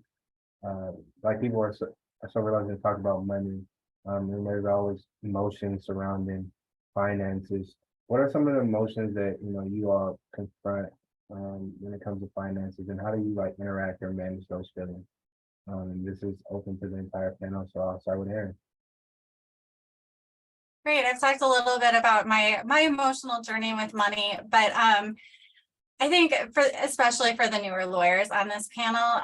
like people are so reluctant to talk about money, and there's always emotions surrounding finances. What are some of the emotions that, you all confront when it comes to finances, and how do you interact or manage those feelings? And this is open to the entire panel, so I'll start with Erin. Great. I've talked a little bit about my emotional journey with money, but I think especially for the newer lawyers on this panel,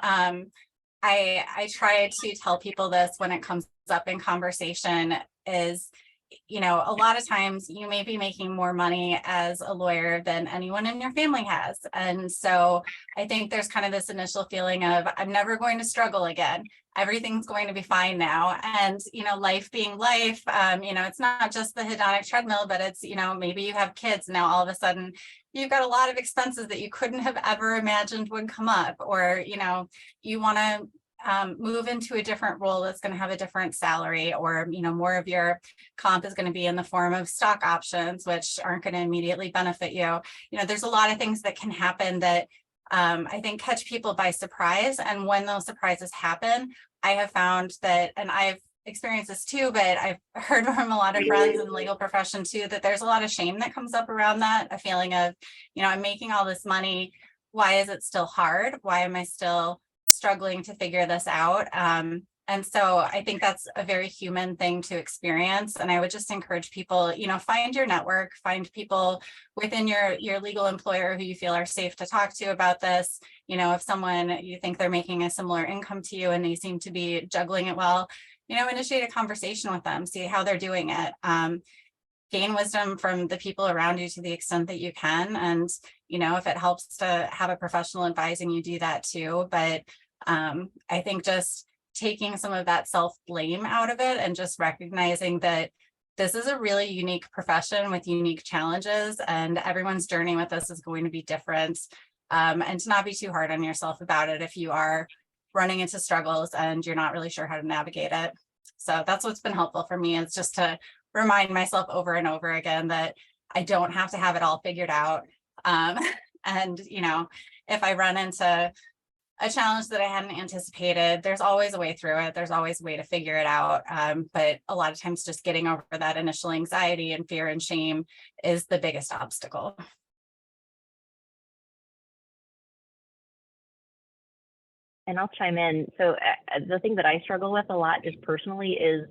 I try to tell people this when it comes up in conversation is, a lot of times you may be making more money as a lawyer than anyone in your family has. And so I think there's kind of this initial feeling of, I'm never going to struggle again. Everything's going to be fine now. And, life being life, it's not just the hedonic treadmill, but it's, maybe you have kids now, all of a sudden you've got a lot of expenses that you couldn't have ever imagined would come up, or, you want to move into a different role that's going to have a different salary, or more of your comp is going to be in the form of stock options, which aren't going to immediately benefit you. There's a lot of things that can happen that I think catch people by surprise. And when those surprises happen, I have found that, and I've experienced this too, but I've heard from a lot of friends in the legal profession too, that there's a lot of shame that comes up around that, a feeling of, I'm making all this money. Why is it still hard? Why am I still struggling to figure this out? And so I think that's a very human thing to experience. And I would just encourage people, find your network, find people within your legal employer who you feel are safe to talk to about this. If someone you think they're making a similar income to you and they seem to be juggling it well, initiate a conversation with them, see how they're doing it. Gain wisdom from the people around you to the extent that you can. And, if it helps to have a professional advising you, do that too. But I think just taking some of that self-blame out of it and just recognizing that this is a really unique profession with unique challenges, and everyone's journey with this is going to be different. And to not be too hard on yourself about it if you are running into struggles and you're not really sure how to navigate it. So that's what's been helpful for me, is just to remind myself over and over again that I don't have to have it all figured out. And, if I run into a challenge that I hadn't anticipated, there's always a way through it. There's always a way to figure it out. But a lot of times just getting over that initial anxiety and fear and shame is the biggest obstacle. And I'll chime in. So the thing that I struggle with a lot just personally is,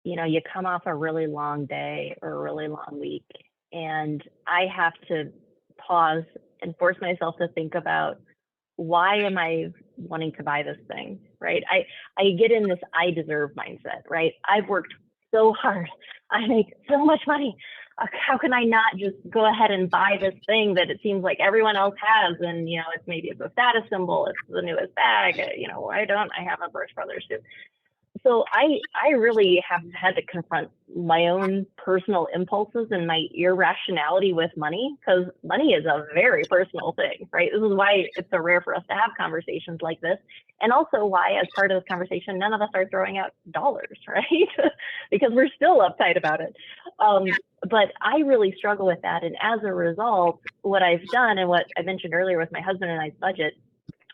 you come off a really long day or a really long week, and I have to pause and force myself to think about, why am I wanting to buy this thing, right? I get in this I deserve mindset, right? I've worked so hard. I make so much money. How can I not just go ahead and buy this thing that it seems like everyone else has? And, it's a status symbol. It's the newest bag. Why don't I have a Birch Brothers suit? So I really have had to confront my own personal impulses and my irrationality with money, because money is a very personal thing, right? This is why it's so rare for us to have conversations like this. And also why, as part of this conversation, none of us are throwing out dollars, right? Because we're still uptight about it. But I really struggle with that. And as a result, what I've done, and what I mentioned earlier with my husband and I's budget,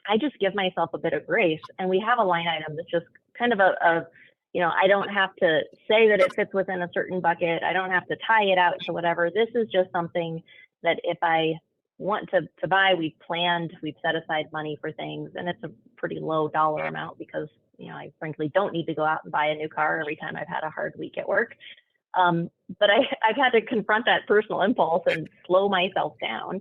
I just give myself a bit of grace. And we have a line item that's just kind of I don't have to say that it fits within a certain bucket. I don't have to tie it out to whatever. This is just something that if I want to buy, we've set aside money for things. And it's a pretty low dollar amount because, I frankly don't need to go out and buy a new car every time I've had a hard week at work. But I've had to confront that personal impulse and slow myself down.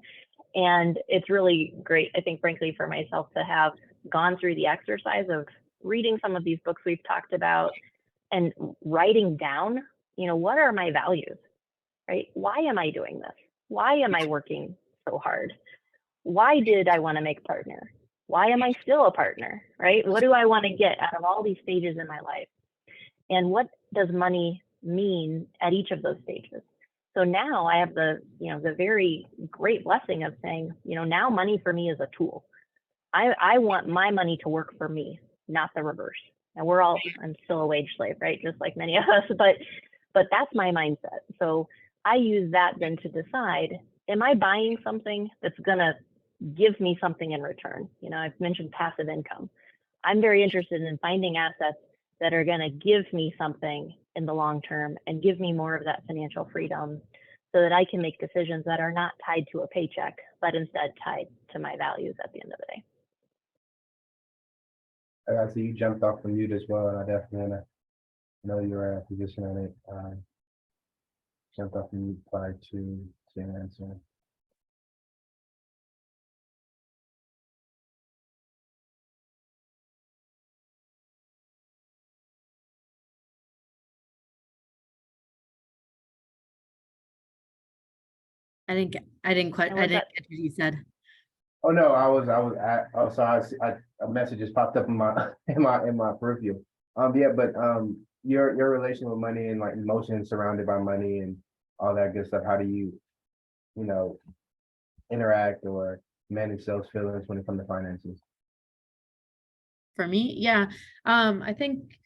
And it's really great, I think, frankly, for myself to have gone through the exercise of reading some of these books we've talked about and writing down, what are my values, right? Why am I doing this? Why am I working so hard? Why did I want to make partner? Why am I still a partner, right? What do I want to get out of all these stages in my life? And what does money mean at each of those stages? So now I have the very great blessing of saying, now money for me is a tool. I want my money to work for me, not the reverse. And I'm still a wage slave, right? Just like many of us, but that's my mindset. So I use that then to decide, am I buying something that's gonna give me something in return? I've mentioned passive income. I'm very interested in finding assets that are gonna give me something in the long term and give me more of that financial freedom so that I can make decisions that are not tied to a paycheck, but instead tied to my values at the end of the day. I see you jumped off from mute as well, and I definitely know you're in a position on it. Jumped off from mute prior to your answer. I didn't quite, And I with didn't that, get what you said. Oh no, a message just popped up in my in my peripheral. Your relation with money and like emotions surrounded by money and all that good stuff. How do you interact or manage those feelings when it comes to finances? For me, yeah. I think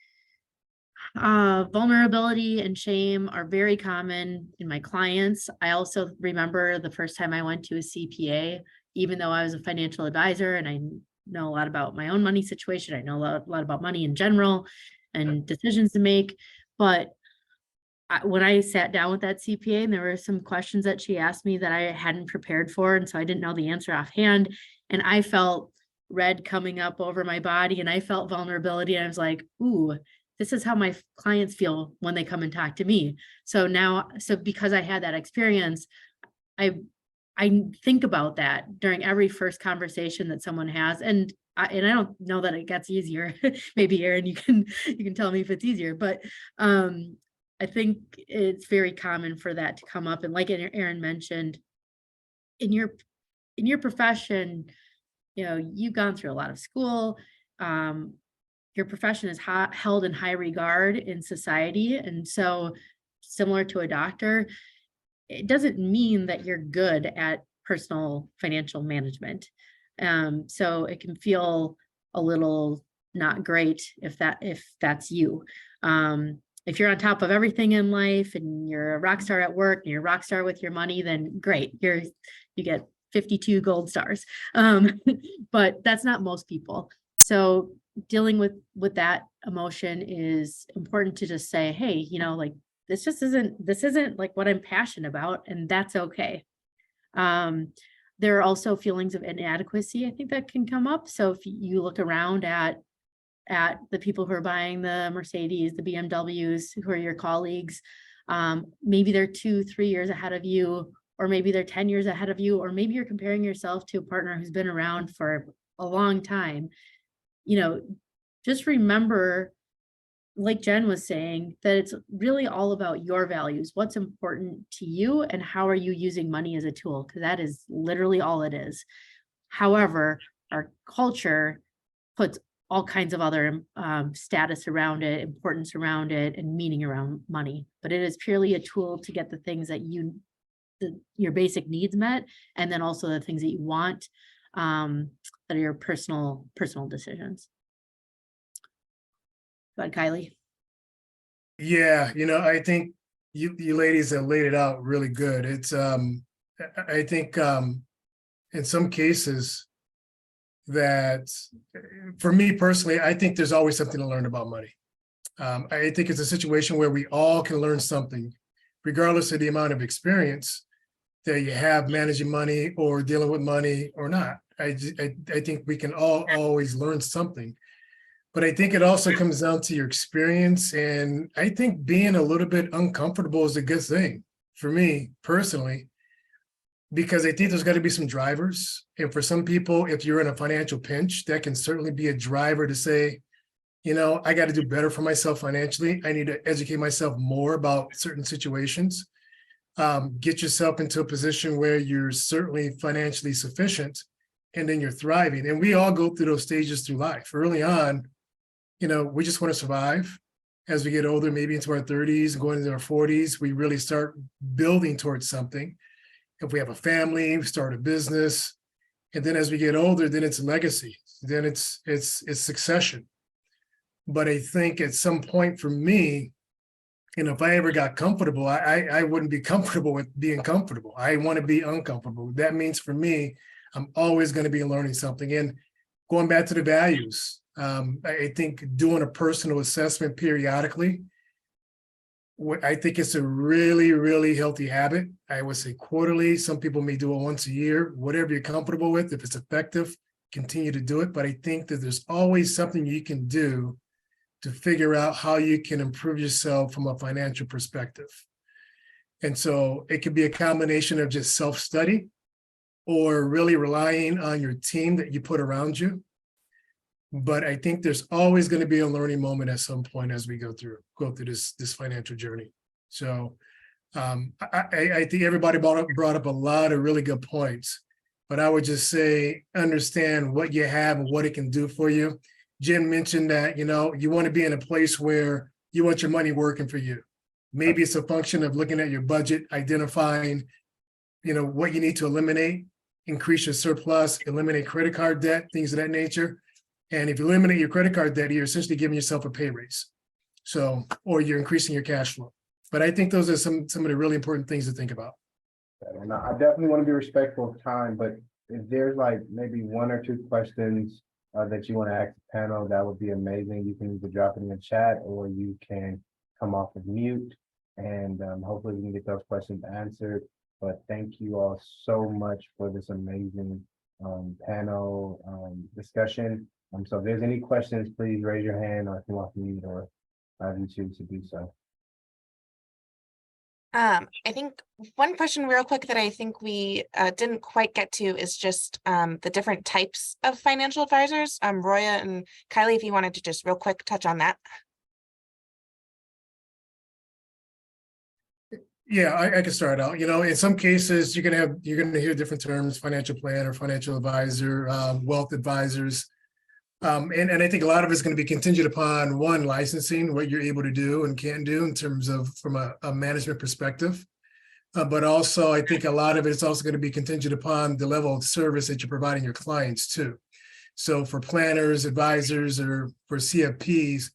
vulnerability and shame are very common in my clients. I also remember the first time I went to a CPA, even though I was a financial advisor and I know a lot about my own money situation. I know a lot about money in general and decisions to make. But when I sat down with that CPA, and there were some questions that she asked me that I hadn't prepared for, and so I didn't know the answer offhand, and I felt red coming up over my body, and I felt vulnerability, and I was like, ooh, this is how my clients feel when they come and talk to me. So because I had that experience, I think about that during every first conversation that someone has, and I don't know that it gets easier. Maybe Aaron, you can tell me if it's easier, but I think it's very common for that to come up. And like Aaron mentioned, in your profession, you've gone through a lot of school. Your profession is held in high regard in society. And so similar to a doctor, it doesn't mean that you're good at personal financial management. So it can feel a little not great if that's you. If you're on top of everything in life and you're a rock star at work and you're a rock star with your money, then great, you get 52 gold stars. But that's not most people. So dealing with that emotion is important to just say, hey, this isn't like what I'm passionate about, and that's okay. There are also feelings of inadequacy, I think, that can come up. So if you look around at the people who are buying the Mercedes, the BMWs, who are your colleagues, maybe they're 2-3 years ahead of you, or maybe they're 10 years ahead of you, or maybe you're comparing yourself to a partner who's been around for a long time. Just remember, like Jen was saying, that it's really all about your values, what's important to you, and how are you using money as a tool, because that is literally all it is. However, our culture puts all kinds of other status around it, importance around it, and meaning around money. But it is purely a tool to get the things that your basic needs met, and then also the things that you want, that are your personal decisions. Go ahead, Kylie. Yeah, I think you ladies have laid it out really good. It's I think in some cases that, for me personally, I think there's always something to learn about money. I think it's a situation where we all can learn something, regardless of the amount of experience that you have managing money or dealing with money or not. I think we can all always learn something. But I think it also comes down to your experience. And I think being a little bit uncomfortable is a good thing for me personally, because I think there's got to be some drivers. And for some people, if you're in a financial pinch, that can certainly be a driver to say, I got to do better for myself financially. I need to educate myself more about certain situations. Get yourself into a position where you're certainly financially sufficient, and then you're thriving. And we all go through those stages through life. Early on, we just want to survive. As we get older, maybe into our 30s, going into our 40s, we really start building towards something. If we have a family, we start a business. And then as we get older, then it's legacy. Then it's succession. But I think at some point for me, if I ever got comfortable, I wouldn't be comfortable with being comfortable. I want to be uncomfortable. That means for me, I'm always going to be learning something. And going back to the values, I think doing a personal assessment periodically, I think it's a really, really healthy habit. I would say quarterly. Some people may do it once a year, whatever you're comfortable with. If it's effective, continue to do it. But I think that there's always something you can do to figure out how you can improve yourself from a financial perspective. And so it could be a combination of just self-study or really relying on your team that you put around you. But I think there's always going to be a learning moment at some point as we go through this financial journey. So I think everybody brought up a lot of really good points, but I would just say, understand what you have and what it can do for you. Jim mentioned that, you want to be in a place where you want your money working for you. Maybe it's a function of looking at your budget, identifying, what you need to eliminate, increase your surplus, eliminate credit card debt, things of that nature. And if you eliminate your credit card debt, you're essentially giving yourself a pay raise. Or you're increasing your cash flow. But I think those are some of the really important things to think about. And I definitely want to be respectful of time, but if there's like maybe one or two questions that you want to ask the panel, that would be amazing. You can either drop it in the chat or you can come off of mute, and hopefully we can get those questions answered. But thank you all so much for this amazing panel discussion. So if there's any questions, please raise your hand or come off mute, or you choose to do so. I think one question real quick that I think we didn't quite get to is just the different types of financial advisors. Roya and Kylie, if you wanted to just real quick touch on that. Yeah, I can start out. In some cases, you're going to hear different terms: financial planner, financial advisor, wealth advisors. And I think a lot of it's going to be contingent upon one, licensing, what you're able to do and can't do in terms of from a management perspective. But also, I think a lot of it's also going to be contingent upon the level of service that you're providing your clients too. So for planners, advisors, or for CFPs,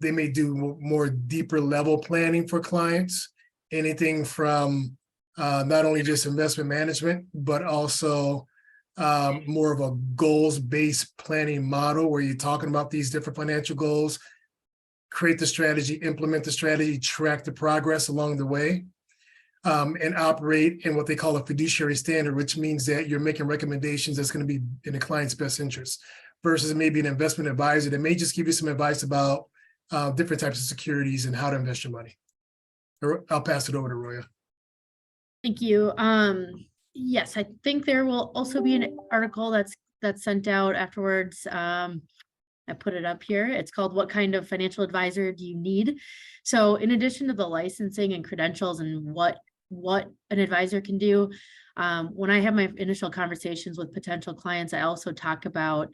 they may do more deeper level planning for clients. Anything from not only just investment management, but also more of a goals-based planning model where you're talking about these different financial goals, create the strategy, implement the strategy, track the progress along the way, and operate in what they call a fiduciary standard, which means that you're making recommendations that's going to be in the client's best interest, versus maybe an investment advisor that may just give you some advice about different types of securities and how to invest your money. I'll pass it over to Roya. Thank you. Yes, I think there will also be an article that's sent out afterwards. I put it up here. It's called "What Kind of Financial Advisor Do You Need?" So in addition to the licensing and credentials and what an advisor can do, when I have my initial conversations with potential clients, I also talk about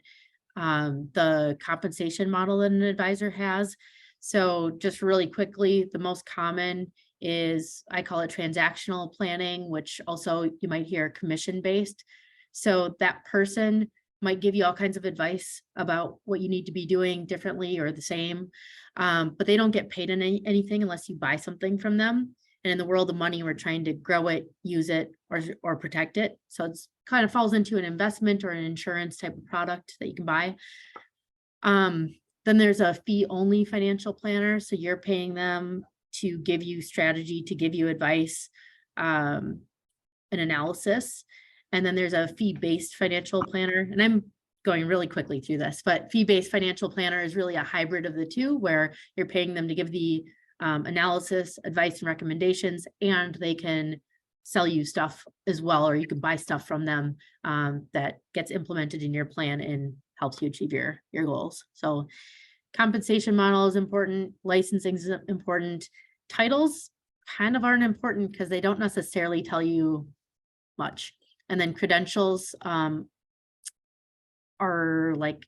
the compensation model that an advisor has. So just really quickly, the most common is, I call it transactional planning, which also you might hear commission-based. So that person might give you all kinds of advice about what you need to be doing differently or the same, but they don't get paid anything unless you buy something from them. And in the world of money, we're trying to grow it, use it, or protect it. So it's kind of falls into an investment or an insurance type of product that you can buy. Then there's a fee-only financial planner. So you're paying them to give you strategy, to give you advice, an analysis. And then there's a fee-based financial planner. And I'm going really quickly through this, but fee-based financial planner is really a hybrid of the two, where you're paying them to give the analysis, advice, and recommendations, and they can sell you stuff as well, or you can buy stuff from them that gets implemented in your plan and helps you achieve your goals. So compensation model is important, licensing is important, titles kind of aren't important because they don't necessarily tell you much. And then credentials are like,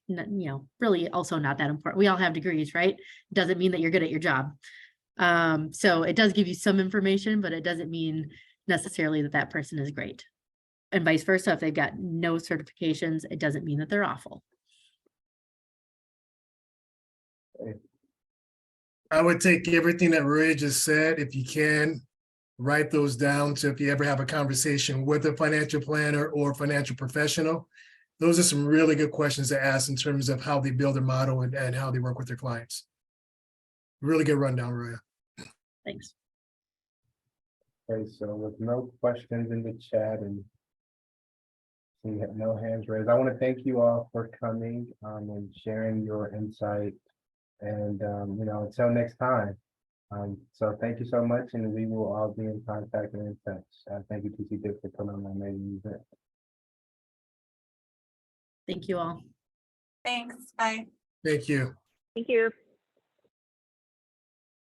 really also not that important. We all have degrees, right? Doesn't mean that you're good at your job. So it does give you some information, but it doesn't mean necessarily that that person is great. And vice versa, if they've got no certifications, it doesn't mean that they're awful. I would take everything that Roya just said, if you can, write those down. So if you ever have a conversation with a financial planner or financial professional, those are some really good questions to ask in terms of how they build their model and how they work with their clients. Really good rundown, Roya. Thanks. Okay, so with no questions in the chat and seeing no hands raised, I want to thank you all for coming and sharing your insight. And until next time. So thank you so much, and we will all be in contact and in touch. Thank you, TCDIP, for coming on my amazing event. Thank you all. Thanks. Bye. Thank you. Thank you.